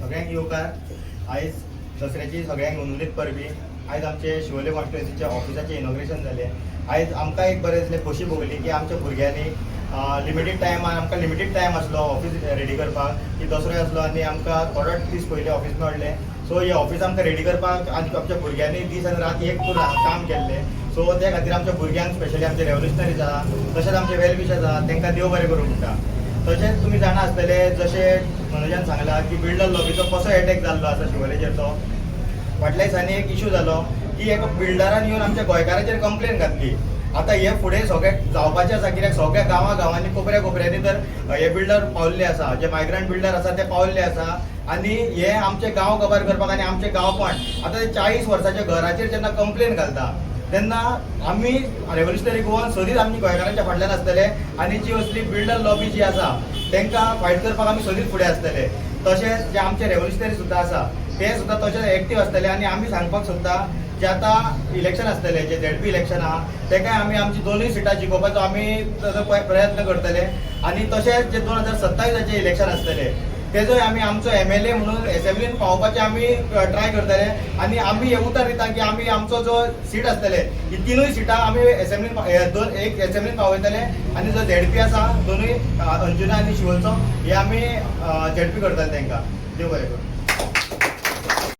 सगळ्यांक येवकार. आयज दसऱ्याची सगळ्यांक उलवीत परबी. आयज आमचे शिवोले कॉन्स्टिट्युएन्सीच्या ऑफिसाचें इनॉग्रेशन जालें. आयज आमकां एक बरें दिसलें, खोशी भोगली की आमच्या भुरग्यांनी लिमिटेड टायमान आमकां लिमिटेड टायम आसलो ऑफिस रेडी करपाक, की दसरो आसलो आनी आमकां थोडो दीस पयलीं ऑफिस मेळ्ळें. सो हे ऑफिस आमकां रेडी करपाक आमच्या भुरग्यांनी दीस आनी रात एक करून काम केल्लें. सो त्या खातीर आमच्या भुरग्यांक स्पेशली आमचे रेव्होल्युशनरीज आहा, तशेंच आमचे वेल विशर्स आहा, तांकां देव बरें करूं म्हणटा. तशेंच तुमी जाणा आसतले, जशें मनोजान सांगलां की बिल्डर लॉबीचो कसो एटॅक जाल्लो आसा शिवोलेचेर. तो फाटल्या दिसांनी एक इशू जालो की एका बिल्डरान येवन आमच्या गोंयकारांचेर कंप्लेन घातली. आतां हे फुडें सगळें जावपाचें आसा, कित्याक सगळ्या गांवांनी कोपऱ्यांनी तर हे बिल्डर पावल्ले आसा, जे मायग्रंट बिल्डर आसा ते पावल्ले आसा. आनी हे आमचे गांव कवर करपाक आनी आमचे गांवपण आतां ते 40 वर्साच्या घराचेर जेन्ना कंप्लेन घालता तेन्ना आमी रेव्होल्युशनरी गोवन सदींच आमी गोंयकारांच्या फाटल्यान आसतले. आनी जी असली बिल्डर लॉबी जी आसा तांकां फायट करपाक आमी सदींच फुडें आसतले. तशेंच जे आमचे रेव्होल्युशनरी सुद्दां आसा ते सुद्दां तशेंच एक्टीव आसतले. आनी आमी सांगपाक सोदता, जे आतां इलेक्शन आसतले, जे ZP इलेक्शन आहा तेकाय आमी आमची दोनूय सिटां जिखोवपाचो आमी प्रयत्न करतले. आनी तशेंच जे 2027 इलेक्शन आसतले तेजोय आमी आमचो MLA म्हणून एसेंब्लीन पावोवपाचें आमी ट्राय करतले. आनी आमी हे उतर दिता की आमी आमचो जो सीट आसतले ही तिनूय सिटां आमी एसेंब्लीन एक एसेंब्लीन पावयतले. आनी जो ZP आसा दोनूय अंजुना आनी शिवोलचो हे आमी ZP करतले तांकां. देव बरें करूं.